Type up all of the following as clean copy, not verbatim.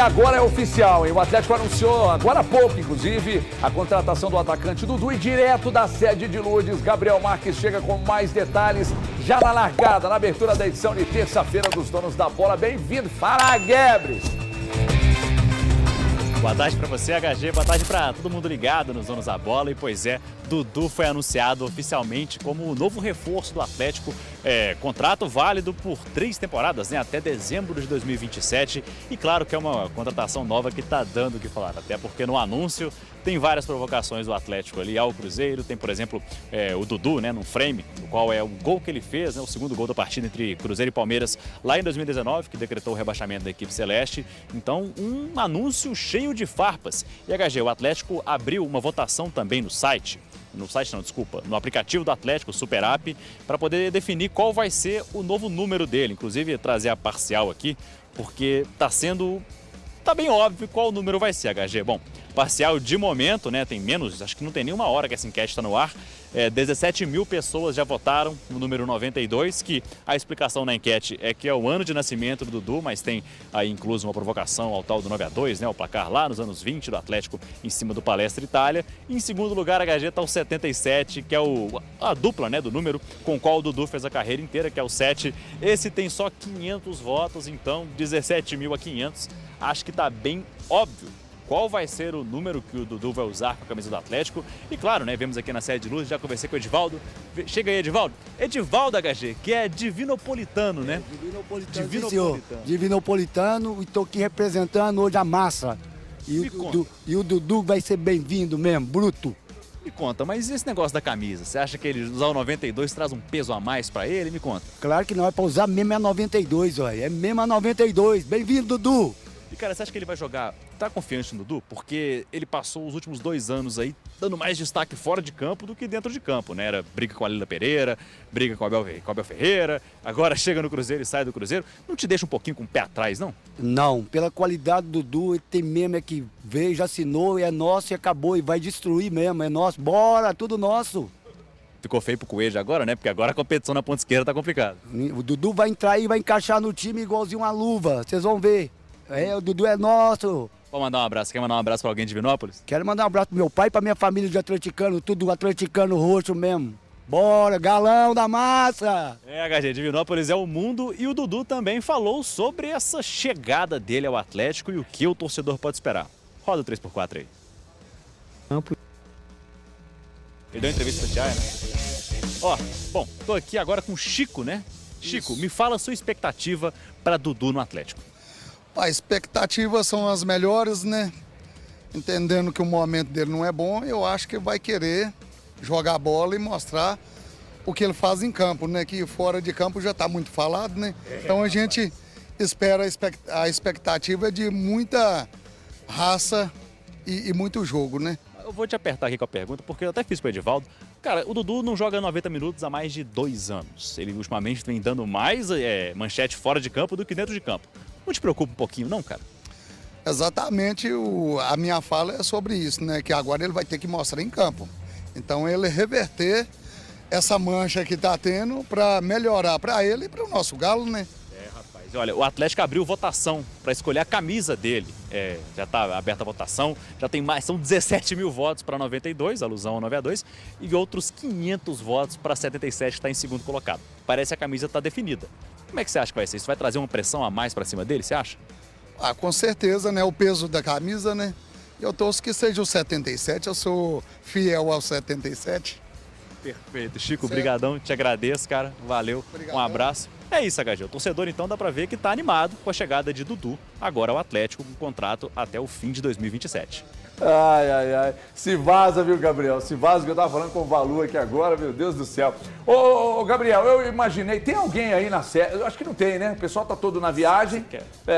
Agora é oficial, hein? O Atlético anunciou agora há pouco, inclusive, a contratação do atacante Dudu e direto da sede de Lourdes, Gabriel Marques chega com mais detalhes já na largada, na abertura da edição de terça-feira dos Donos da Bola. Bem-vindo, fala, Gebres! Boa tarde para você, HG. Boa tarde para todo mundo ligado nos Donos da Bola. E pois é, Dudu foi anunciado oficialmente como o novo reforço do Atlético. Contrato válido por 3 temporadas, né, até dezembro de 2027. E claro que é uma contratação nova que está dando o que falar. Até porque no anúncio tem várias provocações do Atlético ali ao Cruzeiro. Tem, por exemplo, o Dudu, né, num frame, o qual é o gol que ele fez, né, o segundo gol da partida entre Cruzeiro e Palmeiras lá em 2019, que decretou o rebaixamento da equipe celeste. Então, um anúncio cheio de farpas. E HG, o Atlético abriu uma votação também no aplicativo do Atlético, o Super App, para poder definir qual vai ser o novo número dele. Inclusive, trazer a parcial aqui, porque tá bem óbvio qual número vai ser, HG. Bom, parcial de momento, né, tem menos, acho que não tem nenhuma hora que essa enquete está no ar. 17 mil pessoas já votaram no número 92, que a explicação na enquete é que é o ano de nascimento do Dudu, mas tem aí incluso uma provocação ao tal do 9-2, né, o placar lá nos anos 20 do Atlético em cima do Palestra Itália. Em segundo lugar, HG, está o 77, que é a dupla, né, do número com o qual o Dudu fez a carreira inteira, que é o 7. Esse tem só 500 votos, então 17 mil a 500. Acho que está bem óbvio qual vai ser o número que o Dudu vai usar com a camisa do Atlético. E claro, né, vemos aqui na sede de Luz, já conversei com o Edivaldo. Chega aí, Edivaldo. Edivaldo, HG, que é divinopolitano, né? Divinopolitano, e estou aqui representando hoje a massa. E o Dudu vai ser bem-vindo mesmo, bruto. Me conta, mas esse negócio da camisa, você acha que ele usar o 92 traz um peso a mais para ele? Me conta. Claro que não, é para usar mesmo a 92, olha. É mesmo a 92. Bem-vindo, Dudu! E, cara, você acha que ele vai jogar? Tá confiante no Dudu? Porque ele passou os últimos 2 anos aí dando mais destaque fora de campo do que dentro de campo, né? Era briga com a Lila Pereira, briga com o Abel Ferreira, agora chega no Cruzeiro e sai do Cruzeiro. Não te deixa um pouquinho com o pé atrás, não? Não, pela qualidade do Dudu, ele tem mesmo que veio, já assinou, é nosso e acabou, e vai destruir mesmo, é nosso. Bora, tudo nosso. Ficou feio pro Coelho agora, né? Porque agora a competição na ponta esquerda tá complicada. O Dudu vai entrar aí e vai encaixar no time igualzinho uma luva, vocês vão ver. O Dudu é nosso. Vou mandar um abraço. Quer mandar um abraço pra alguém de Divinópolis? Quero mandar um abraço pro meu pai e pra minha família de atleticano, tudo atleticano roxo mesmo. Bora, galão da massa! HG, Divinópolis é o mundo, e o Dudu também falou sobre essa chegada dele ao Atlético e o que o torcedor pode esperar. Roda o 3x4 aí. Ele deu entrevista pra Tiaia, né? Bom, tô aqui agora com o Chico, né? Chico, me fala a sua expectativa para Dudu no Atlético. As expectativas são as melhores, né? Entendendo que o momento dele não é bom, eu acho que vai querer jogar bola e mostrar o que ele faz em campo, né? Que fora de campo já está muito falado, né? Então a gente espera, a expectativa é de muita raça e muito jogo, né? Eu vou te apertar aqui com a pergunta, porque eu até fiz para o Edivaldo. Cara, o Dudu não joga 90 minutos há mais de 2 anos. Ele ultimamente vem dando mais manchete fora de campo do que dentro de campo. Não te preocupa um pouquinho, não, cara? Exatamente, a minha fala é sobre isso, né? Que agora ele vai ter que mostrar em campo. Então ele reverter essa mancha que está tendo para melhorar para ele e para o nosso Galo, né? Rapaz, olha, o Atlético abriu votação para escolher a camisa dele. Já está aberta a votação, já tem mais, são 17 mil votos para 92, alusão ao 9-2, e outros 500 votos para 77, que está em segundo colocado. Parece que a camisa está definida. Como é que você acha que vai ser? Isso vai trazer uma pressão a mais para cima dele, você acha? Com certeza, né? O peso da camisa, né? Eu torço que seja o 77, eu sou fiel ao 77. Perfeito. Chico, brigadão, te agradeço, cara. Valeu, obrigadão. Um abraço. É isso, HG. O torcedor, então, dá pra ver que tá animado com a chegada de Dudu, agora ao Atlético, com contrato até o fim de 2027. Ai. Se vaza, viu, Gabriel? Se vaza, que eu tava falando com o Valu aqui agora, meu Deus do céu. Ô, Gabriel, eu imaginei, tem alguém aí na sede? Eu acho que não tem, né? O pessoal tá todo na viagem.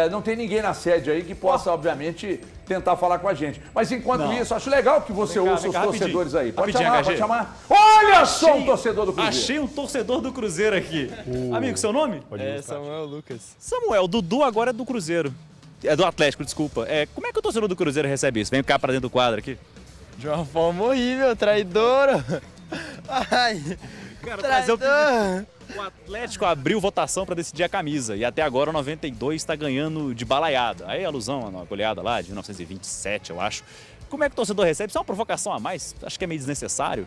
Não tem ninguém na sede aí que possa, obviamente, tentar falar com a gente. Mas enquanto isso, acho legal que você ouça os torcedores aí. Pode chamar, pode chamar. Olha só um torcedor do Cruzeiro. Achei um torcedor do Cruzeiro aqui. Amigo, seu nome? Samuel Lucas. Samuel, Dudu agora é do Cruzeiro. É do Atlético, desculpa. Como é que o torcedor do Cruzeiro recebe isso? Vem cá pra dentro do quadro aqui. De uma forma horrível, traidora. Ai, cara, traidor. O Atlético abriu votação para decidir a camisa e até agora o 92 está ganhando de balaiada. Aí alusão a uma goleada lá de 1927, eu acho. Como é que o torcedor recebe? Isso é uma provocação a mais? Acho que é meio desnecessário.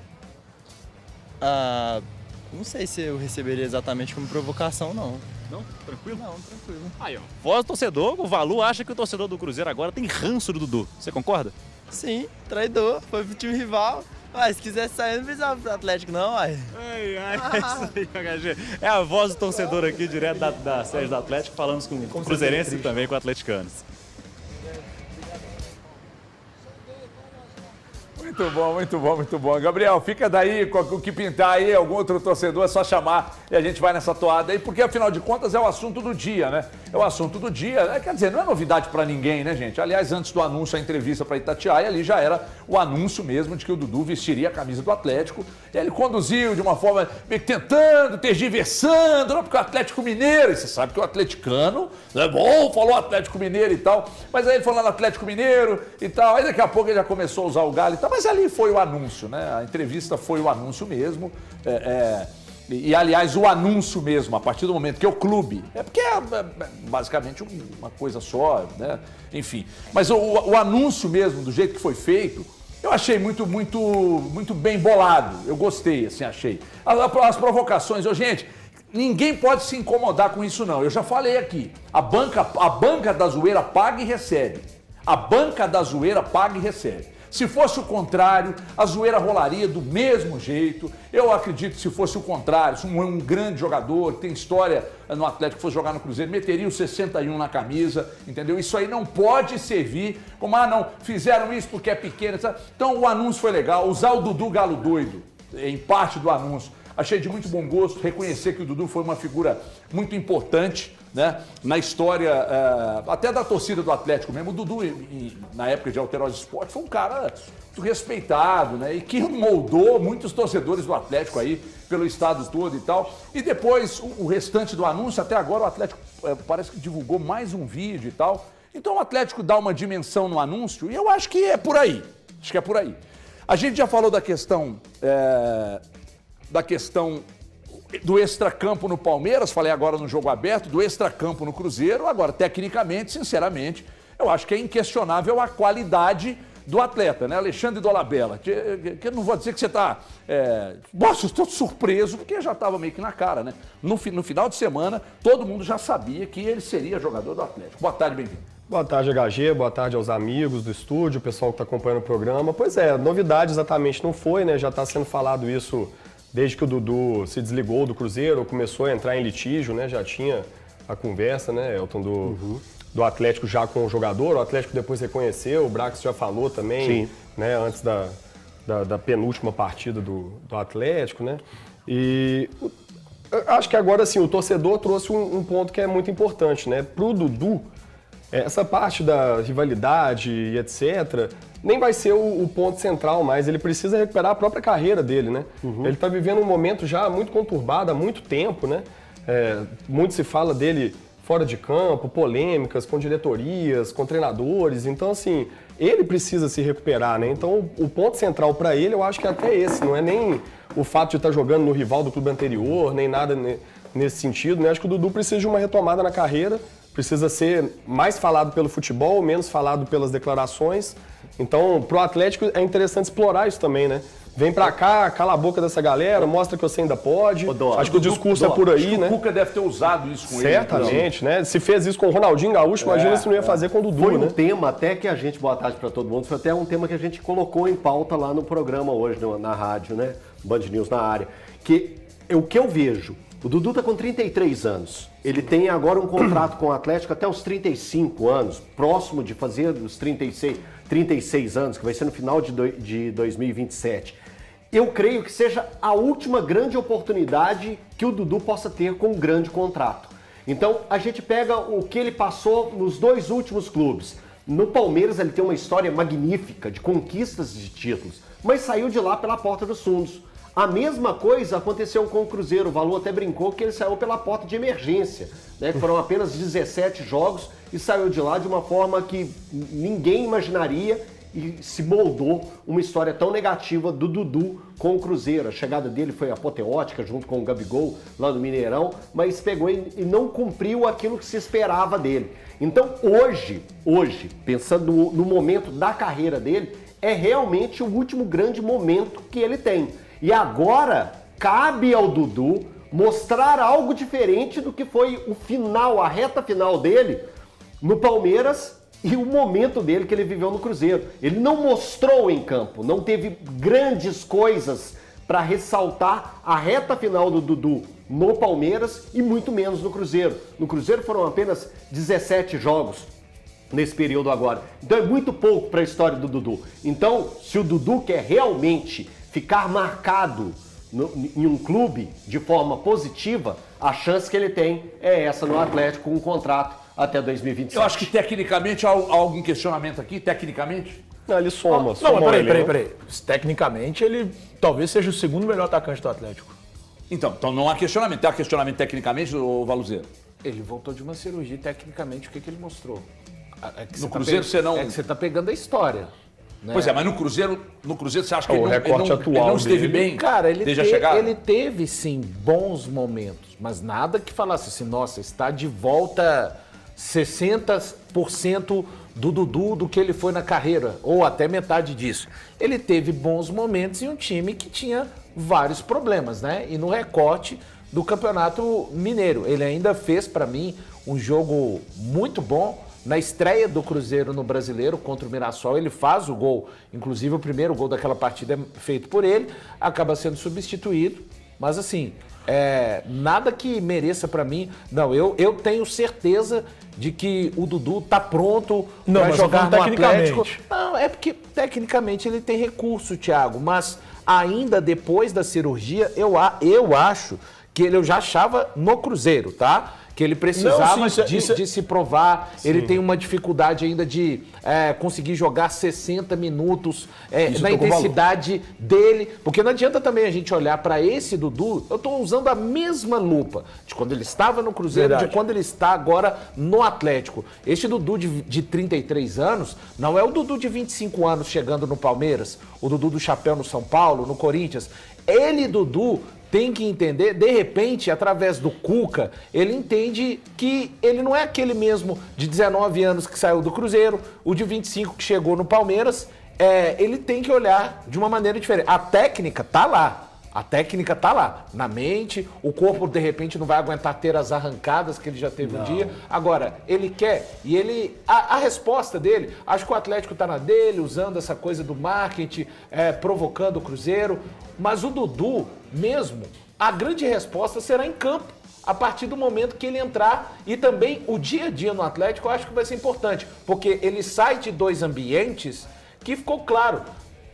Não sei se eu receberia exatamente como provocação, não. Não? Tranquilo? Não, tranquilo. Aí, ó. Voz do torcedor, o Valu acha que o torcedor do Cruzeiro agora tem ranço do Dudu. Você concorda? Sim, traidor, foi pro time rival. Mas se quiser sair, não precisava pro Atlético, não, ai. É isso aí, HG. É a voz do torcedor aqui, direto da sede do Atlético, falando com cruzeirenses e também com atleticanos. Muito bom, muito bom, muito bom. Gabriel, fica daí com o que pintar aí, algum outro torcedor, é só chamar e a gente vai nessa toada aí, porque afinal de contas é o assunto do dia, né? É o assunto do dia, né? Quer dizer, não é novidade pra ninguém, né, gente? Aliás, antes do anúncio, a entrevista pra Itatiaia, ali já era o anúncio mesmo de que o Dudu vestiria a camisa do Atlético. E ele conduziu de uma forma meio que tentando, tergiversando, não, porque o Atlético Mineiro, e você sabe que o atleticano é bom, falou Atlético Mineiro e tal, mas aí ele falou no Atlético Mineiro e tal, aí daqui a pouco ele já começou a usar o galho e tal, mas ali foi o anúncio, né? A entrevista foi o anúncio mesmo. E, aliás, o anúncio mesmo, a partir do momento que é o clube, porque é basicamente uma coisa só, né? Enfim. Mas o anúncio mesmo, do jeito que foi feito, eu achei muito bem bolado. Eu gostei, assim, achei. As provocações, gente, ninguém pode se incomodar com isso, não. Eu já falei aqui. A banca da zoeira paga e recebe. A banca da zoeira paga e recebe. Se fosse o contrário, a zoeira rolaria do mesmo jeito. Eu acredito que se fosse o contrário, se um grande jogador, tem história no Atlético, fosse jogar no Cruzeiro, meteria o 61 na camisa, entendeu? Isso aí não pode servir como, não, fizeram isso porque é pequeno, etc. Então o anúncio foi legal, usar o Dudu Galo Doido em parte do anúncio. Achei de muito bom gosto reconhecer que o Dudu foi uma figura muito importante, né, na história até da torcida do Atlético mesmo. O Dudu, na época de Alterosa Esporte, foi um cara muito respeitado, né, e que moldou muitos torcedores do Atlético aí pelo estado todo e tal. E depois, o restante do anúncio, até agora o Atlético parece que divulgou mais um vídeo e tal. Então o Atlético dá uma dimensão no anúncio e eu acho que é por aí. Acho que é por aí. A gente já falou da questão do extracampo no Palmeiras, falei agora no jogo aberto, do extracampo no Cruzeiro. Agora, tecnicamente, sinceramente, eu acho que é inquestionável a qualidade do atleta, né? Alexandre Dolabella, que eu não vou dizer que você está... Nossa, eu estou surpreso, porque já estava meio que na cara, né? No final de semana, todo mundo já sabia que ele seria jogador do Atlético. Boa tarde, bem-vindo. Boa tarde, HG, boa tarde aos amigos do estúdio, o pessoal que está acompanhando o programa. Pois é, novidade exatamente não foi, né? Já está sendo falado isso desde que o Dudu se desligou do Cruzeiro, começou a entrar em litígio, né? Já tinha a conversa, né, Elton, do Atlético já com o jogador. O Atlético depois reconheceu, o Brax já falou também, sim, né, antes da penúltima partida do Atlético, né? E acho que agora, sim, o torcedor trouxe um ponto que é muito importante, né? Pro Dudu, essa parte da rivalidade e etc., nem vai ser o ponto central mais. Ele precisa recuperar a própria carreira dele, né? Ele está vivendo um momento já muito conturbado há muito tempo, né? Muito se fala dele fora de campo, polêmicas com diretorias, com treinadores. Então, assim, ele precisa se recuperar, né? Então, o ponto central para ele, eu acho que é até esse. Não é nem o fato de estar jogando no rival do clube anterior, nem nada nesse sentido, né? Acho que o Dudu precisa de uma retomada na carreira, precisa ser mais falado pelo futebol, menos falado pelas declarações. Então, pro Atlético é interessante explorar isso também, né? Vem pra cá, cala a boca dessa galera, mostra que você ainda pode. Acho que o discurso é por aí, né? O Cuca deve ter usado isso com ele. Certamente, né? Se fez isso com o Ronaldinho Gaúcho, imagina se não ia fazer com o Dudu, foi né? Um tema até que a gente, boa tarde pra todo mundo, foi até um tema que a gente colocou em pauta lá no programa hoje, na rádio, né? Band News na área. Que o que eu vejo, o Dudu tá com 33 anos. Ele tem agora um contrato com o Atlético até os 35 anos, próximo de fazer os 36 anos, que vai ser no final de 2027. Eu creio que seja a última grande oportunidade que o Dudu possa ter com um grande contrato. Então, a gente pega o que ele passou nos dois últimos clubes. No Palmeiras, ele tem uma história magnífica de conquistas de títulos, mas saiu de lá pela porta dos fundos. A mesma coisa aconteceu com o Cruzeiro. O Valu até brincou que ele saiu pela porta de emergência, né? Foram apenas 17 jogos e saiu de lá de uma forma que ninguém imaginaria e se moldou uma história tão negativa do Dudu com o Cruzeiro. A chegada dele foi apoteótica junto com o Gabigol lá no Mineirão, mas pegou e não cumpriu aquilo que se esperava dele. Então hoje, pensando no momento da carreira dele, é realmente o último grande momento que ele tem. E agora cabe ao Dudu mostrar algo diferente do que foi o final, a reta final dele no Palmeiras e o momento dele que ele viveu no Cruzeiro. Ele não mostrou em campo, não teve grandes coisas para ressaltar a reta final do Dudu no Palmeiras e muito menos no Cruzeiro. No Cruzeiro foram apenas 17 jogos nesse período agora. Então é muito pouco para a história do Dudu. Então, se o Dudu quer realmente ficar marcado em um clube de forma positiva, a chance que ele tem é essa no Atlético, com um contrato até 2027. Eu acho que tecnicamente há algum questionamento aqui, tecnicamente? Não, ele soma. Não, mas peraí. Tecnicamente, ele talvez seja o segundo melhor atacante do Atlético. Então não há questionamento. Tem questionamento tecnicamente, ô Valuzeiro? Ele voltou de uma cirurgia, tecnicamente, o que ele mostrou? No Cruzeiro você não... É que você tá pegando a história. Né? Pois é, mas no Cruzeiro você acha que O recorte atual ele não esteve dele. bem Cara, desde a chegada? ele teve, sim, bons momentos, mas nada que falasse assim, nossa, está de volta 60% do Dudu do que ele foi na carreira, ou até metade disso. Ele teve bons momentos em um time que tinha vários problemas, né? E no recorte do Campeonato Mineiro, ele ainda fez, para mim, um jogo muito bom. Na estreia do Cruzeiro no Brasileiro contra o Mirassol, ele faz o gol, inclusive o primeiro gol daquela partida é feito por ele, acaba sendo substituído, mas assim, nada que mereça pra mim. Não, eu tenho certeza de que o Dudu tá pronto para jogar no Atlético. Não, é porque tecnicamente ele tem recurso, Thiago, mas ainda depois da cirurgia, eu acho que eu já achava no Cruzeiro, tá? Que ele precisava de se provar, sim. Ele tem uma dificuldade ainda de conseguir jogar 60 minutos na intensidade dele, porque não adianta também a gente olhar para esse Dudu, eu estou usando a mesma lupa de quando ele estava no Cruzeiro, de quando ele está agora no Atlético. Este Dudu de 33 anos não é o Dudu de 25 anos chegando no Palmeiras, o Dudu do chapéu no São Paulo, no Corinthians. Ele, Dudu, tem que entender, de repente, através do Cuca, ele entende que ele não é aquele mesmo de 19 anos que saiu do Cruzeiro, o de 25 que chegou no Palmeiras, ele tem que olhar de uma maneira diferente. A técnica tá lá. A técnica tá lá, na mente, o corpo de repente não vai aguentar ter as arrancadas que ele já teve um dia. Agora, ele quer, e ele. A resposta dele, acho que o Atlético tá na dele, usando essa coisa do marketing, provocando o Cruzeiro. Mas o Dudu, mesmo, a grande resposta será em campo, a partir do momento que ele entrar. E também o dia a dia no Atlético eu acho que vai ser importante, porque ele sai de dois ambientes que ficou claro.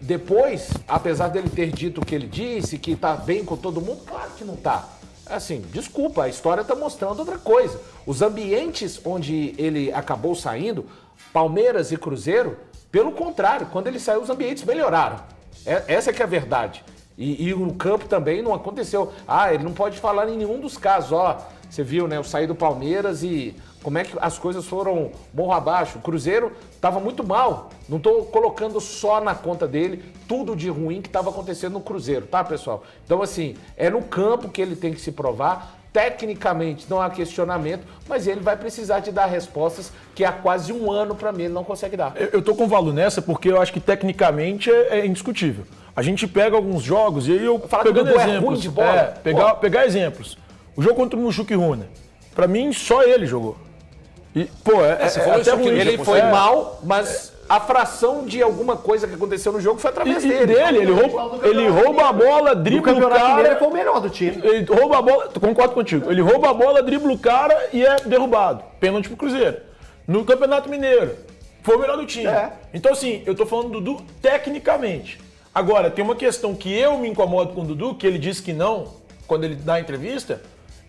Depois, apesar dele ter dito o que ele disse, que tá bem com todo mundo, claro que não tá. Assim, desculpa, a história tá mostrando outra coisa. Os ambientes onde ele acabou saindo, Palmeiras e Cruzeiro, pelo contrário, quando ele saiu, os ambientes melhoraram. Essa que é a verdade. E no campo também não aconteceu. Ele não pode falar em nenhum dos casos. Você viu, né? Eu saí do Palmeiras e como é que as coisas foram morro abaixo. O Cruzeiro estava muito mal. Não estou colocando só na conta dele tudo de ruim que estava acontecendo no Cruzeiro, tá, pessoal? Então, assim, é no campo que ele tem que se provar. Tecnicamente não há questionamento, mas ele vai precisar de dar respostas que há quase um ano, para mim, ele não consegue dar. Eu tô com o Valu nessa porque eu acho que tecnicamente é indiscutível. A gente pega alguns jogos e aí eu pegando exemplos. É ruim de bola. Pegar exemplos. O jogo contra o Mushuki Runa. Pra mim, só ele jogou. E, até ruim. Ele foi mal, mas a fração de alguma coisa que aconteceu no jogo foi através dele. Ele rouba a bola, dribla o cara. Ele foi o melhor do time. Ele rouba a bola, concordo contigo. Ele rouba a bola, dribla o cara e é derrubado. Pênalti pro Cruzeiro. No Campeonato Mineiro, foi o melhor do time. Então, assim, eu tô falando do Dudu tecnicamente. Agora, tem uma questão que eu me incomodo com o Dudu, que ele disse que não, quando ele dá a entrevista,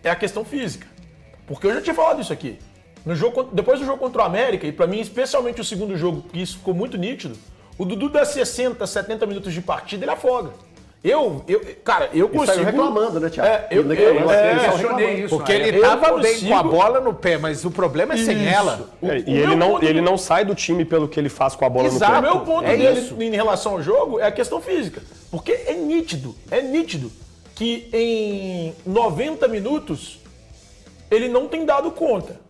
é a questão física. Porque eu já tinha falado isso aqui. Depois do jogo contra o América, e pra mim, especialmente o segundo jogo, que isso ficou muito nítido, o Dudu dá 60, 70 minutos de partida, ele afoga. Cara, eu Ele consigo... saiu reclamando, né, Thiago? Eu questionei isso. Porque ele eu tava bem consigo- com a bola no pé, mas o problema é sem ela. E ele não sai do time pelo que ele faz com a bola Exato. no O pé. meu ponto É dele isso. em relação ao jogo é a questão física. Porque é nítido que em 90 minutos ele não tem dado conta.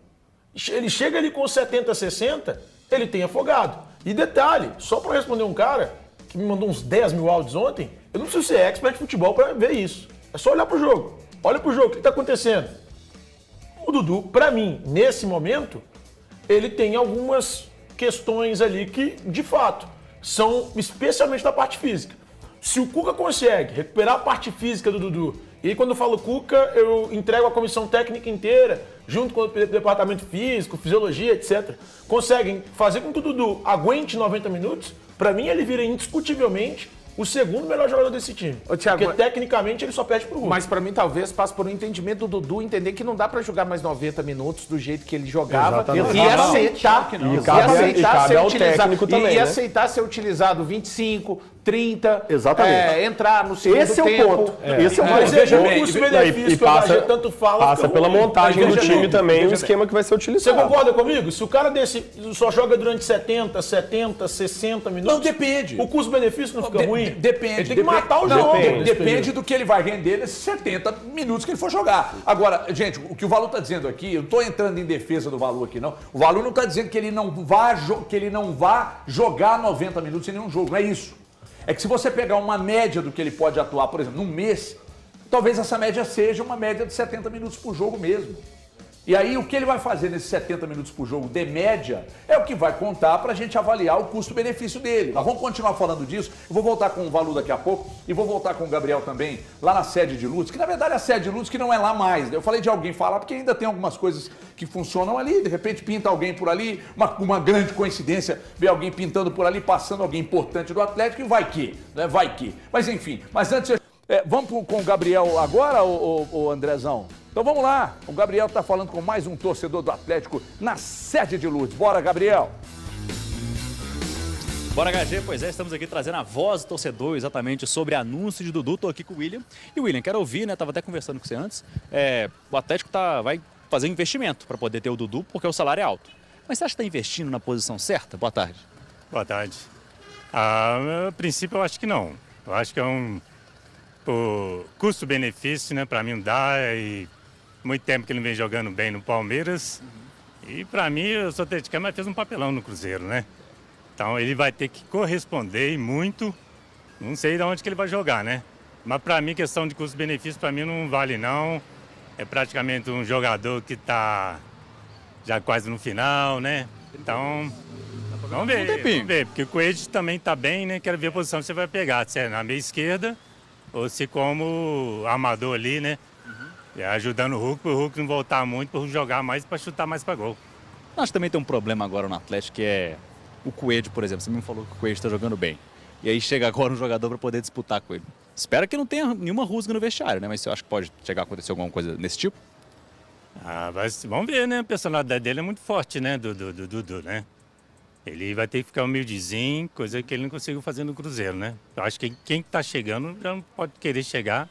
Ele chega ali com 70, 60, ele tem afogado. E detalhe, só para responder um cara que me mandou uns 10 mil áudios ontem, eu não preciso ser expert de futebol para ver isso. É só olhar pro jogo. Olha pro jogo, o que tá acontecendo? O Dudu, para mim, nesse momento, ele tem algumas questões ali que, de fato, são especialmente da parte física. Se o Cuca consegue recuperar a parte física do Dudu, e aí quando eu falo Cuca, eu entrego a comissão técnica inteira, junto com o departamento físico, fisiologia, etc., conseguem fazer com que o Dudu aguente 90 minutos, para mim ele vira indiscutivelmente o segundo melhor jogador desse time. Ô, Thiago, porque tecnicamente ele só perde pro Hulk. Mas pra mim talvez passe por um entendimento do Dudu, entender que não dá pra jogar mais 90 minutos do jeito que ele jogava Exatamente. e aceitar, E cabe ao técnico também, e né? aceitar ser utilizado 25, 30, Exatamente. Entrar no segundo Esse é o tempo. ponto. Esse é o Mas ponto. veja bem, o custo-benefício que o HG tanto fala. Passa fica pela ruim. montagem Mas do veja time bem, também, o esquema que vai ser Você utilizado. concorda comigo? Se o cara desse só joga durante 70, 60 minutos... Não, depende. O custo-benefício não fica ruim? Depende. Ele tem que matar o Não, jogo. Depende do que ele vai render nesses 70 minutos que ele for jogar. Agora, gente, o que o Valu está dizendo aqui, eu não estou entrando em defesa do Valu aqui, não. O Valu não está dizendo que ele não vá jogar 90 minutos em nenhum jogo, não é isso. É que se você pegar uma média do que ele pode atuar, por exemplo, num mês, talvez essa média seja uma média de 70 minutos por jogo mesmo. E aí o que ele vai fazer nesses 70 minutos por jogo de média é o que vai contar para a gente avaliar o custo-benefício dele. Nós vamos continuar falando disso. Eu vou voltar com o Valu daqui a pouco e vou voltar com o Gabriel também lá na sede de Lutz, que na verdade é a sede de Lutz que não é lá mais. Eu falei de alguém falar porque ainda tem algumas coisas que funcionam ali. De repente pinta alguém por ali, uma grande coincidência, ver alguém pintando por ali, passando alguém importante do Atlético e vai que, né? Vai que. Mas enfim, mas antes... vamos com o Gabriel agora, o Andrezão? Então vamos lá, o Gabriel está falando com mais um torcedor do Atlético na sede de Lourdes. Bora, Gabriel! Bora, HG, pois é, estamos aqui trazendo a voz do torcedor exatamente sobre anúncio de Dudu. Estou aqui com o William. E William, quero ouvir, né? Estava até conversando com você antes. O Atlético vai fazer investimento para poder ter o Dudu, porque o salário é alto. Mas você acha que está investindo na posição certa? Boa tarde. Boa tarde. A princípio eu acho que não. Eu acho que é o custo-benefício, né? Para mim não dá e muito tempo que ele não vem jogando bem no Palmeiras. E para mim, o sou atleticano, mas fez um papelão no Cruzeiro, né? Então ele vai ter que corresponder e muito. Não sei de onde que ele vai jogar, né? Mas para mim, questão de custo-benefício, para mim não vale não. É praticamente um jogador que está já quase no final, né? Então, vamos ver, porque o Coelho também está bem, né? Quero ver a posição que você vai pegar, se é na meia esquerda ou se como armador ali, né? Ajudando o Hulk, para o Hulk não voltar muito, para o Hulk jogar mais, para chutar mais para gol. Acho que também tem um problema agora no Atlético, que é o Coelho, por exemplo. Você me falou que o Coelho está jogando bem. E aí chega agora um jogador para poder disputar com ele. Espero que não tenha nenhuma rusga no vestiário, né? Mas você acha que pode chegar a acontecer alguma coisa desse tipo? Mas vamos ver, né? A personalidade dele é muito forte, né? Do Dudu, né? Ele vai ter que ficar humildezinho, coisa que ele não conseguiu fazer no Cruzeiro, né? Eu acho que quem está chegando já não pode querer chegar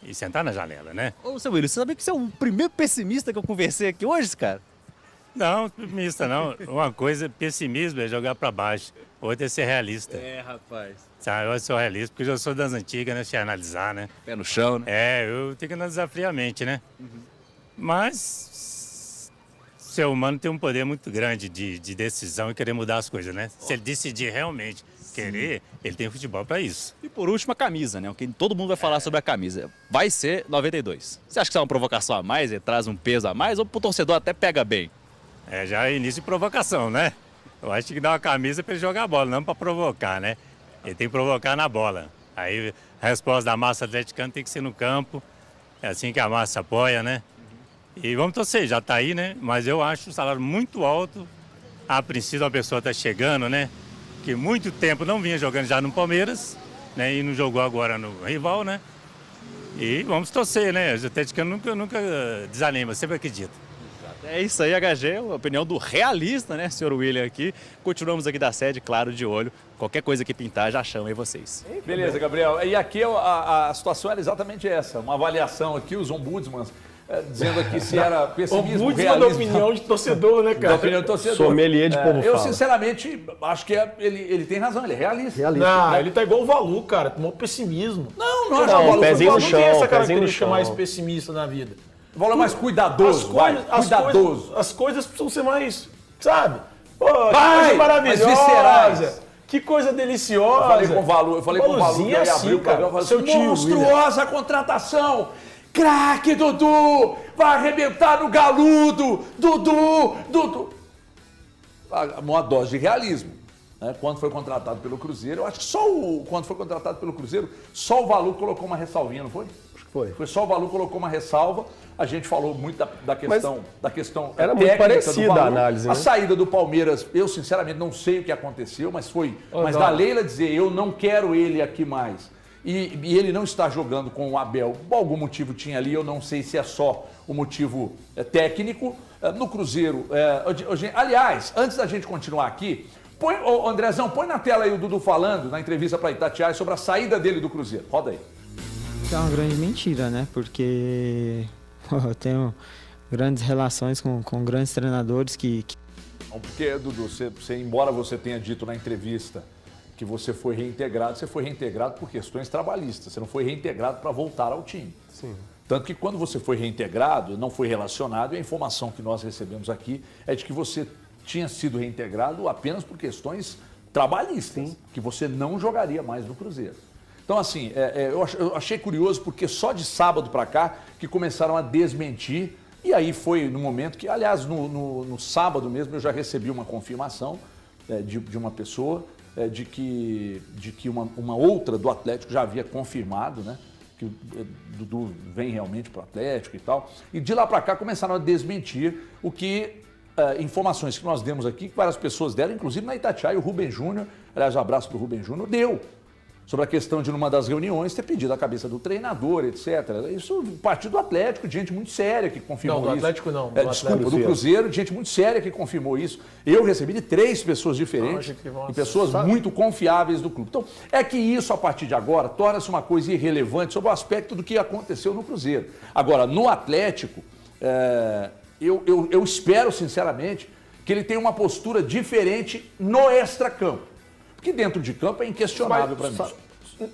e sentar na janela, né? Ô, seu William, você sabia que você é o primeiro pessimista que eu conversei aqui hoje, cara? Não, pessimista não. Uma coisa, pessimismo é jogar para baixo. Outra é ser realista. Rapaz. Sabe, eu sou realista, porque eu sou das antigas, né? Se analisar, né? Pé no chão, né? Eu tenho que analisar friamente, né? Mas o ser humano tem um poder muito grande de decisão e querer mudar as coisas, né? Se ele decidir realmente querer, ele tem futebol para isso. E por último, a camisa, né? O que todo mundo vai falar sobre a camisa. Vai ser 92. Você acha que isso é uma provocação a mais? Ele traz um peso a mais? Ou pro torcedor até pega bem? Já é início de provocação, né? Eu acho que dá uma camisa para ele jogar a bola, não para provocar, né? Ele tem que provocar na bola. Aí a resposta da massa atleticana tem que ser no campo. É assim que a massa apoia, né? E vamos torcer, já tá aí, né? Mas eu acho o salário muito alto. A princípio a pessoa tá chegando, né? Que muito tempo não vinha jogando já no Palmeiras, né? E não jogou agora no rival, né? E vamos torcer, né? O atleticano nunca desanima, sempre acredita. É isso aí, HG, a opinião do realista, né, senhor William aqui. Continuamos aqui da sede, claro, de olho. Qualquer coisa que pintar, já chama aí vocês. Beleza, Gabriel. E aqui a situação era exatamente essa. Uma avaliação aqui, os ombudsmans, dizendo aqui se era pessimismo, Ombudsman da opinião de torcedor, né, cara? Da opinião de torcedor. Sommelier de povo Eu, fala. sinceramente, acho que ele tem razão, ele é realista. Não, ele tá igual o Valu, cara. Tomou pessimismo. Não acho que o Não, Valu foi pezinho no Não chão, tem essa pezinho no característica chão. mais pessimista na vida. O Valu é mais cuidadoso, cuidadoso. As coisas precisam ser mais, sabe? Pô, que Vai, coisa mais maravilhosa. viscerais. Que coisa deliciosa. Eu falei com o Valu, Valuzinho que eu ia assim, abrir o cara. programa, eu Seu falei assim, tio, monstruosa a contratação! Craque, Dudu! Vai arrebentar no galudo! Dudu! Uma dose de realismo. Né? Quando foi contratado pelo Cruzeiro, eu acho que quando foi contratado pelo Cruzeiro, só o Valu colocou uma ressalvinha, não foi? Acho que foi. Foi só o Valu colocou uma ressalva. A gente falou muito da questão era muito técnica parecida do Valu. a análise, né? A saída do Palmeiras, eu sinceramente não sei o que aconteceu, mas da Leila dizer eu não quero ele aqui mais. E ele não está jogando com o Abel. Algum motivo tinha ali, eu não sei se é só o motivo técnico. No Cruzeiro, aliás, antes da gente continuar aqui, Andrezão, põe na tela aí o Dudu falando na entrevista para Itatiaia sobre a saída dele do Cruzeiro. Roda aí. É uma grande mentira, né? Porque eu tenho grandes relações com grandes treinadores que... Porque, Dudu, embora você tenha dito na entrevista que você foi reintegrado por questões trabalhistas. Você não foi reintegrado para voltar ao time. Sim. Tanto que quando você foi reintegrado, não foi relacionado, e a informação que nós recebemos aqui é de que você tinha sido reintegrado apenas por questões trabalhistas, sim, que você não jogaria mais no Cruzeiro. Então, assim, eu achei curioso porque só de sábado para cá que começaram a desmentir, e aí foi no momento que, aliás, no sábado mesmo eu já recebi uma confirmação de uma pessoa, de que uma outra do Atlético já havia confirmado, né, que o Dudu vem realmente para o Atlético e tal. E de lá para cá começaram a desmentir o que informações que nós demos aqui, que várias pessoas deram, inclusive na Itatiaia, o Rubem Júnior, aliás, um abraço para o Rubem Júnior, deu sobre a questão de, numa das reuniões, ter pedido a cabeça do treinador, etc. Isso partiu do Atlético, de gente muito séria que confirmou isso. Não, do Atlético não. Desculpa, do Cruzeiro, de gente muito séria que confirmou isso. Eu recebi de 3 pessoas diferentes e pessoas muito confiáveis do clube. Então, é que isso, a partir de agora, torna-se uma coisa irrelevante sobre o aspecto do que aconteceu no Cruzeiro. Agora, no Atlético, eu espero, sinceramente, que ele tenha uma postura diferente no extracampo. Que dentro de campo é inquestionável para mim.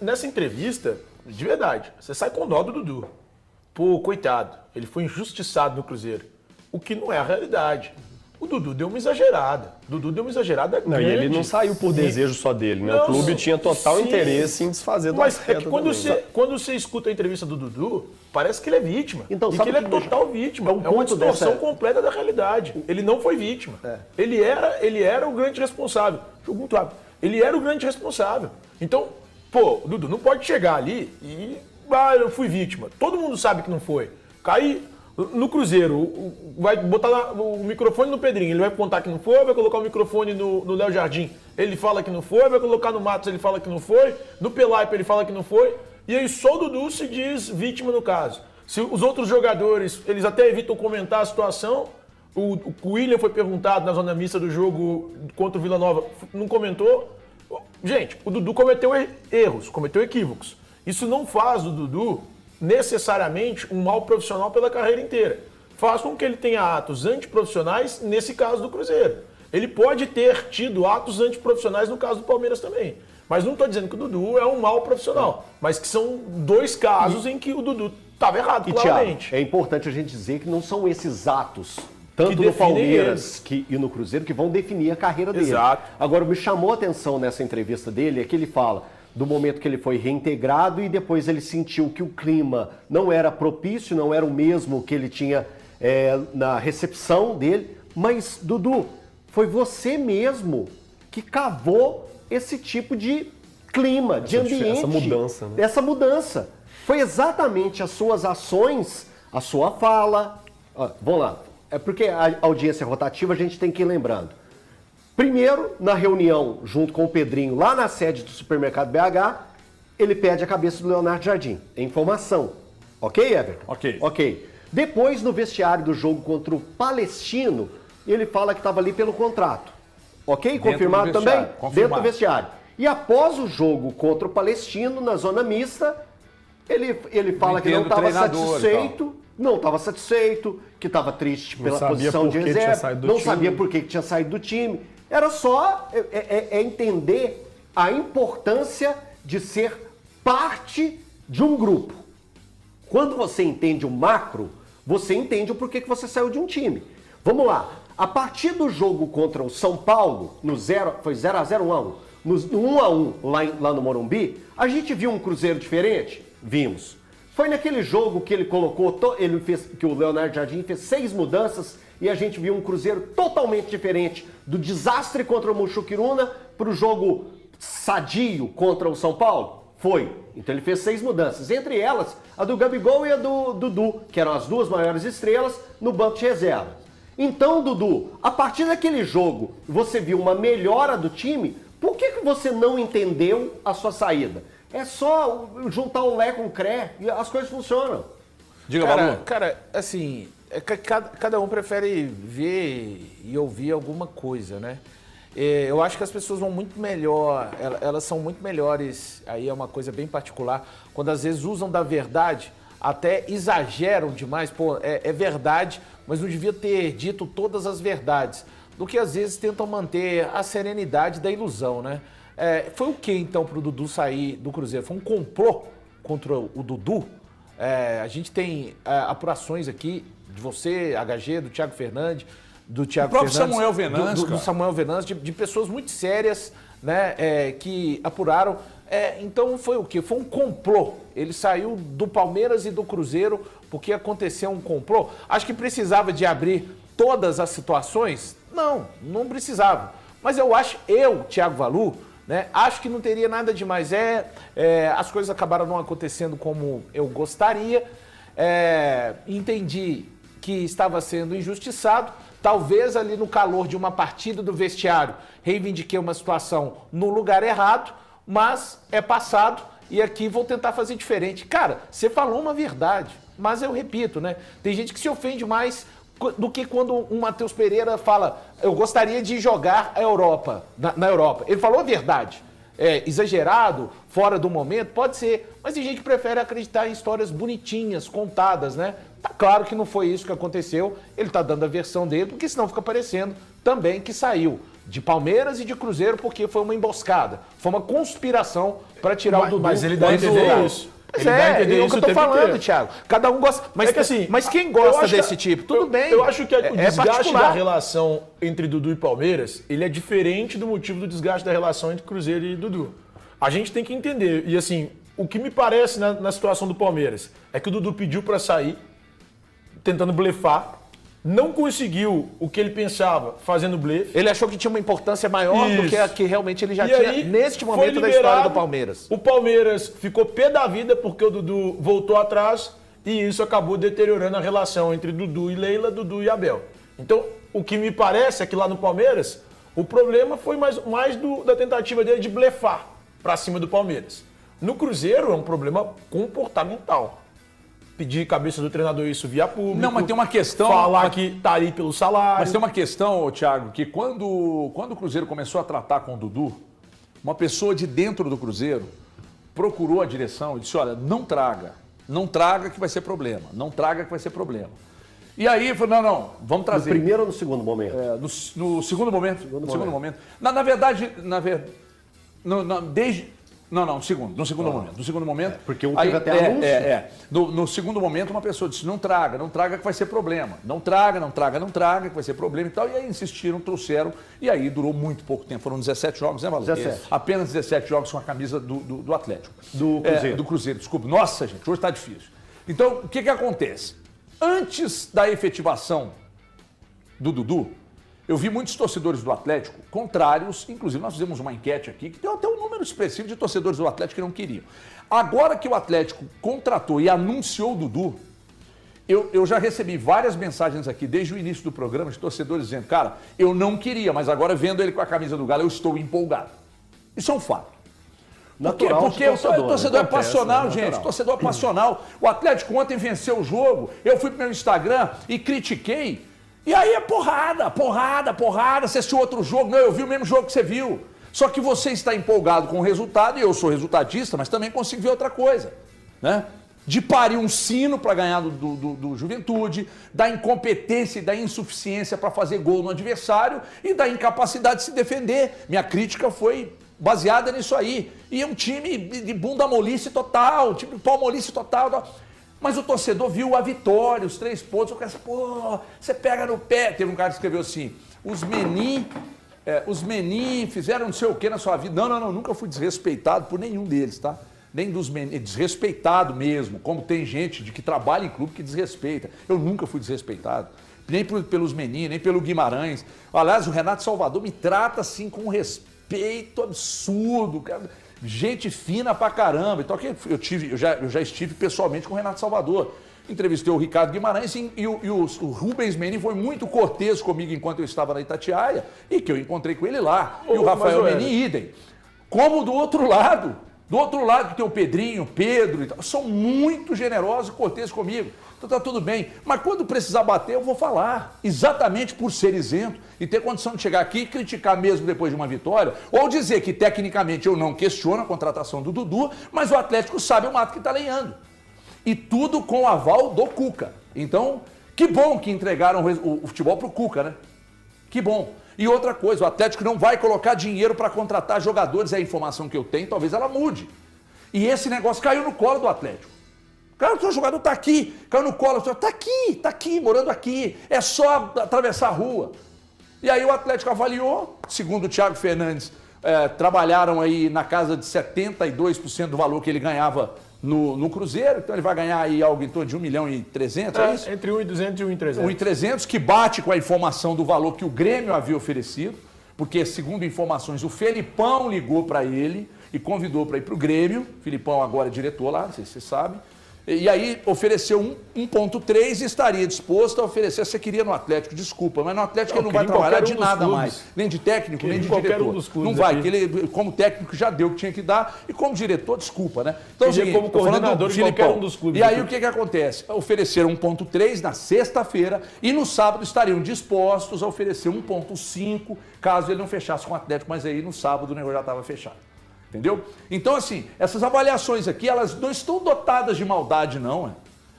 Nessa entrevista, de verdade, você sai com dó do Dudu. Pô, coitado, ele foi injustiçado no Cruzeiro. O que não é a realidade. O Dudu deu uma exagerada. Não, e ele não saiu por desejo só dele, né? Não, o clube tinha total interesse em desfazer do Mas atleta é que quando você escuta a entrevista do Dudu, parece que ele é vítima. Então, e que ele é total vítima. É uma distorção completa da realidade. Ele não foi vítima. Ele era o grande responsável. Jogo muito rápido. Ele era o grande responsável. Então, pô, Dudu, não pode chegar ali e... eu fui vítima. Todo mundo sabe que não foi. Cair no Cruzeiro, vai botar o microfone no Pedrinho, ele vai contar que não foi, vai colocar o microfone no Léo Jardim, ele fala que não foi, vai colocar no Matos, ele fala que não foi, no Pelaipe ele fala que não foi, e aí só o Dudu se diz vítima no caso. Se os outros jogadores, eles até evitam comentar a situação, o William foi perguntado na zona mista do jogo contra o Vila Nova, não comentou. Gente, o Dudu cometeu erros, cometeu equívocos. Isso não faz do Dudu necessariamente um mau profissional pela carreira inteira. Faz com que ele tenha atos antiprofissionais nesse caso do Cruzeiro. Ele pode ter tido atos antiprofissionais no caso do Palmeiras também. Mas não estou dizendo que o Dudu é um mau profissional, mas que são 2 casos em que o Dudu estava errado, claramente. Thiago, é importante a gente dizer que não são esses atos, tanto no Palmeiras e no Cruzeiro, que vão definir a carreira dele. Exato. Agora, me chamou a atenção nessa entrevista dele é que ele fala do momento que ele foi reintegrado e depois ele sentiu que o clima não era propício, não era o mesmo que ele tinha na recepção dele. Mas, Dudu, foi você mesmo que cavou esse tipo de clima, de ambiente. Essa mudança, né? Essa mudança. Foi exatamente as suas ações, a sua fala. Vamos lá. É porque a audiência rotativa a gente tem que ir lembrando. Primeiro, na reunião junto com o Pedrinho, lá na sede do Supermercado BH, ele pede a cabeça do Leonardo Jardim. É informação. Ok, Everton? Ok. Ok. Depois, no vestiário do jogo contra o Palestino, ele fala que estava ali pelo contrato. Ok? Confirmado também? Dentro do vestiário. E após o jogo contra o Palestino, na zona mista, ele fala que não estava satisfeito, que estava triste pela posição de reserva, não sabia por que tinha saído do time. Era só entender a importância de ser parte de um grupo. Quando você entende o macro, você entende o porquê que você saiu de um time. Vamos lá. A partir do jogo contra o São Paulo, foi 0x0, 1x1. No 1x1 lá no Morumbi, a gente viu um Cruzeiro diferente? Vimos. Foi naquele jogo que ele colocou, que o Leonardo Jardim fez 6 mudanças e a gente viu um Cruzeiro totalmente diferente do desastre contra o Muxuquiruna para o jogo sadio contra o São Paulo? Foi. Então ele fez 6 mudanças, entre elas a do Gabigol e a do Dudu, que eram as 2 maiores estrelas no banco de reserva. Então, Dudu, a partir daquele jogo, você viu uma melhora do time, por que você não entendeu a sua saída? É só juntar o Lé com o Cré e as coisas funcionam. Diga, Balu. Cara, assim, cada um prefere ver e ouvir alguma coisa, né? Eu acho que as pessoas vão muito melhor, elas são muito melhores, aí é uma coisa bem particular, quando às vezes usam da verdade, até exageram demais, pô, é verdade, mas não devia ter dito todas as verdades, do que às vezes tentam manter a serenidade da ilusão, né? Foi o que então pro Dudu sair do Cruzeiro? Foi um complô contra o Dudu? A gente tem apurações aqui de você, HG, do Thiago Fernandes, do Samuel Venâncio, do Samuel Venâncio, de pessoas muito sérias, né, que apuraram. Então foi o quê? Foi um complô. Ele saiu do Palmeiras e do Cruzeiro porque aconteceu um complô. Acho que precisava de abrir todas as situações? Não precisava. Mas Thiago Valu, né, acho que não teria nada demais. As coisas acabaram não acontecendo como eu gostaria. Entendi que estava sendo injustiçado. Talvez ali no calor de uma partida do vestiário reivindiquei uma situação no lugar errado, mas é passado e aqui vou tentar fazer diferente. Cara, você falou uma verdade, mas eu repito, né? Tem gente que se ofende mais do que quando o Matheus Pereira fala eu gostaria de jogar a Europa, na Europa. Ele falou a verdade. Exagerado, fora do momento, pode ser, mas tem gente que prefere acreditar em histórias bonitinhas, contadas, né? Tá claro que não foi isso que aconteceu, ele tá dando a versão dele, porque senão fica parecendo também que saiu de Palmeiras e de Cruzeiro porque foi uma emboscada, foi uma conspiração para tirar o Dudu. Mas ele dá a entender isso. Ele dá a entender isso o que eu tô falando, Thiago. Cada um gosta. Mas quem gosta desse tipo? Tudo bem. Eu acho que o desgaste da relação entre Dudu e Palmeiras, ele é diferente do motivo do desgaste da relação entre Cruzeiro e Dudu. A gente tem que entender. E assim, o que me parece na situação do Palmeiras é que o Dudu pediu para sair, tentando blefar, não conseguiu o que ele pensava fazendo blefe. Ele achou que tinha uma importância maior do que a que realmente ele já tinha neste momento da história do Palmeiras. O Palmeiras ficou pé da vida porque o Dudu voltou atrás e isso acabou deteriorando a relação entre Dudu e Leila, Dudu e Abel. Então, o que me parece é que lá no Palmeiras, o problema foi mais da tentativa dele de blefar para cima do Palmeiras. No Cruzeiro é um problema comportamental. Pedir cabeça do treinador isso via público. Não, mas tem uma questão... Falar que tá aí pelo salário. Mas tem uma questão, Thiago, que quando o Cruzeiro começou a tratar com o Dudu, uma pessoa de dentro do Cruzeiro procurou a direção e disse, olha, não traga que vai ser problema, E aí, falou, não, vamos trazer. No primeiro ou no segundo momento? No segundo momento. No segundo momento. No segundo momento. Porque um teve até anúncio. No segundo momento, uma pessoa disse, não traga que vai ser problema. Não traga que vai ser problema e tal. E aí insistiram, trouxeram, e aí durou muito pouco tempo. Foram 17 jogos, né, Valor? 17. Apenas 17 jogos com a camisa do Atlético. Do Cruzeiro. Do Cruzeiro, desculpa. Nossa, gente, hoje tá difícil. Então, o que acontece? Antes da efetivação do Dudu, eu vi muitos torcedores do Atlético contrários, inclusive nós fizemos uma enquete aqui, que tem até um número expressivo de torcedores do Atlético que não queriam. Agora que o Atlético contratou e anunciou o Dudu, eu já recebi várias mensagens aqui, desde o início do programa, de torcedores dizendo, cara, eu não queria, mas agora vendo ele com a camisa do Galo, eu estou empolgado. Isso é um fato. Natural Porque de o torcedor é acontece, passional, né? gente. Natural. Torcedor é passional. O Atlético ontem venceu o jogo. Eu fui pro meu Instagram e critiquei. E aí é porrada. Você assistiu outro jogo? Não, eu vi o mesmo jogo que você viu. Só que você está empolgado com o resultado, e eu sou resultadista, mas também consigo ver outra coisa, né? De parir um sino para ganhar do Juventude, da incompetência e da insuficiência para fazer gol no adversário e da incapacidade de se defender. Minha crítica foi baseada nisso aí. E é um time de bunda molice total, time de pau molice total. Mas o torcedor viu a vitória, os 3 pontos. O cara disse, pô, você pega no pé. Teve um cara que escreveu assim, os Menin fizeram não sei o que na sua vida. Não, nunca fui desrespeitado por nenhum deles, tá? Nem dos Menin, desrespeitado mesmo, como tem gente que trabalha em clube que desrespeita. Eu nunca fui desrespeitado, nem pelos Menin, nem pelo Guimarães. Aliás, o Renato Salvador me trata assim com um respeito absurdo, cara. Gente fina pra caramba. Então, eu já estive pessoalmente com o Renato Salvador. Entrevistei o Ricardo Guimarães e o Rubens Menin foi muito cortês comigo enquanto eu estava na Itatiaia e que eu encontrei com ele lá. E o Rafael Menin, idem. Como do outro lado que tem o Pedrinho, o Pedro e tal, são muito generosos e corteses comigo. Então tá tudo bem. Mas quando precisar bater, eu vou falar. Exatamente por ser isento e ter condição de chegar aqui e criticar mesmo depois de uma vitória, ou dizer que tecnicamente eu não questiono a contratação do Dudu, mas o Atlético sabe o mato que tá lenhando. E tudo com o aval do Cuca. Então, que bom que entregaram o futebol pro Cuca, né? Que bom. E outra coisa, o Atlético não vai colocar dinheiro para contratar jogadores, é a informação que eu tenho, talvez ela mude. E esse negócio caiu no colo do Atlético. Cara, o seu jogador tá aqui, caiu no colo, tá aqui, morando aqui, é só atravessar a rua. E aí o Atlético avaliou, segundo o Thiago Fernandes, trabalharam aí na casa de 72% do valor que ele ganhava no Cruzeiro, então ele vai ganhar aí algo em torno de 1.300.000, é isso? Entre 1.200 e 1.300. 1.300, que bate com a informação do valor que o Grêmio havia oferecido, porque, segundo informações, o Felipão ligou para ele e convidou para ir para o Grêmio. O Felipão agora é diretor lá, não sei se você sabe. E aí ofereceu 1.3 e estaria disposto a oferecer, você queria no Atlético, desculpa, mas no Atlético ele não vai trabalhar de nada mais, nem de técnico, nem de diretor. Não vai, porque ele como técnico já deu o que tinha que dar e como diretor, desculpa, né? Então, assim, como coordenador de qualquer um dos clubes. E aí o que acontece? Ofereceram 1.3 na sexta-feira e no sábado estariam dispostos a oferecer 1.5 caso ele não fechasse com o Atlético, mas aí no sábado o negócio já estava fechado. Entendeu? Então, assim, essas avaliações aqui, elas não estão dotadas de maldade, não.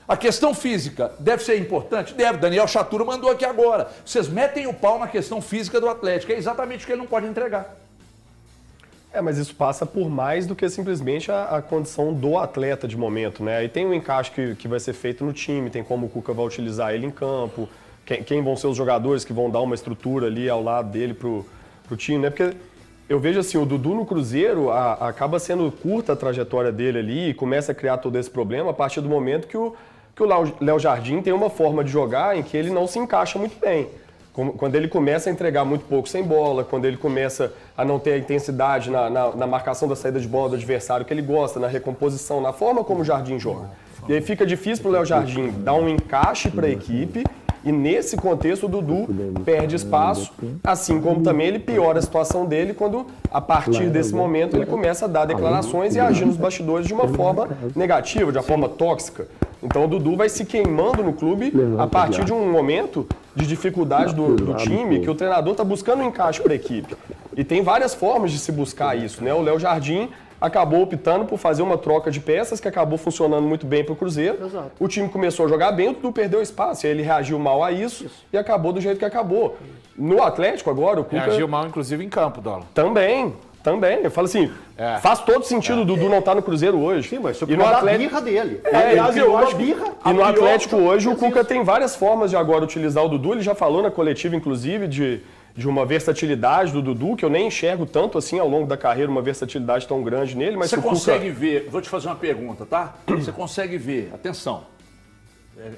A questão física deve ser importante? Deve. Daniel Chaturo mandou aqui agora. Vocês metem o pau na questão física do Atlético. É exatamente o que ele não pode entregar. Mas isso passa por mais do que simplesmente a condição do atleta de momento, né? Aí tem um encaixe que vai ser feito no time, tem como o Cuca vai utilizar ele em campo, quem vão ser os jogadores que vão dar uma estrutura ali ao lado dele pro time, né? Porque eu vejo assim, o Dudu no Cruzeiro acaba sendo curta a trajetória dele ali e começa a criar todo esse problema a partir do momento que o Léo Jardim tem uma forma de jogar em que ele não se encaixa muito bem. Quando ele começa a entregar muito pouco sem bola, quando ele começa a não ter a intensidade na marcação da saída de bola do adversário que ele gosta, na recomposição, na forma como o Jardim joga. E aí fica difícil para o Léo Jardim dar um encaixe para a equipe. E nesse contexto o Dudu perde espaço, assim como também ele piora a situação dele quando, a partir desse momento, ele começa a dar declarações e agir nos bastidores de uma forma negativa, de uma forma tóxica. Então o Dudu vai se queimando no clube a partir de um momento de dificuldade do time, que o treinador está buscando um encaixe para a equipe. E tem várias formas de se buscar isso, né? O Léo Jardim acabou optando por fazer uma troca de peças que acabou funcionando muito bem para o Cruzeiro. Exato. O time começou a jogar bem, o Dudu perdeu espaço, e aí ele reagiu mal a isso e acabou do jeito que acabou. No Atlético agora, o Cuca... Reagiu mal, inclusive, em campo, Dola. Também. Eu falo assim, faz todo sentido o Dudu não estar no Cruzeiro hoje. Sim, mas isso e no Atlético... birra dele. Aliás, eu acho birra. E no Atlético hoje, o Cuca tem várias formas de agora utilizar o Dudu. Ele já falou na coletiva, inclusive, de uma versatilidade do Dudu, que eu nem enxergo tanto assim ao longo da carreira, uma versatilidade tão grande nele. Mas você consegue ver, vou te fazer uma pergunta, tá? Você consegue ver, atenção,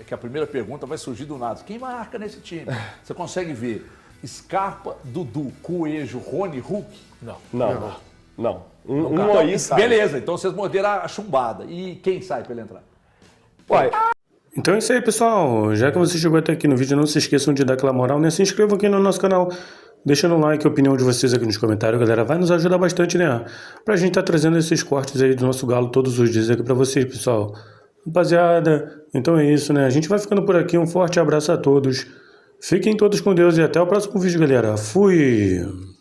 que a primeira pergunta vai surgir do nada. Quem marca nesse time? Você consegue ver Scarpa, Dudu, Coelho, Rony, Hulk? Não. Um aí sai. Beleza, então vocês morderam a chumbada. E quem sai pra ele entrar? Uai. Então é isso aí, pessoal. Já que você chegou até aqui no vídeo, não se esqueçam de dar aquela moral, né? Se inscrevam aqui no nosso canal. deixando um like, a opinião de vocês aqui nos comentários, galera. Vai nos ajudar bastante, né? Pra gente tá trazendo esses cortes aí do nosso Galo todos os dias aqui pra vocês, pessoal. Rapaziada, então é isso, né? A gente vai ficando por aqui. Um forte abraço a todos. Fiquem todos com Deus e até o próximo vídeo, galera. Fui!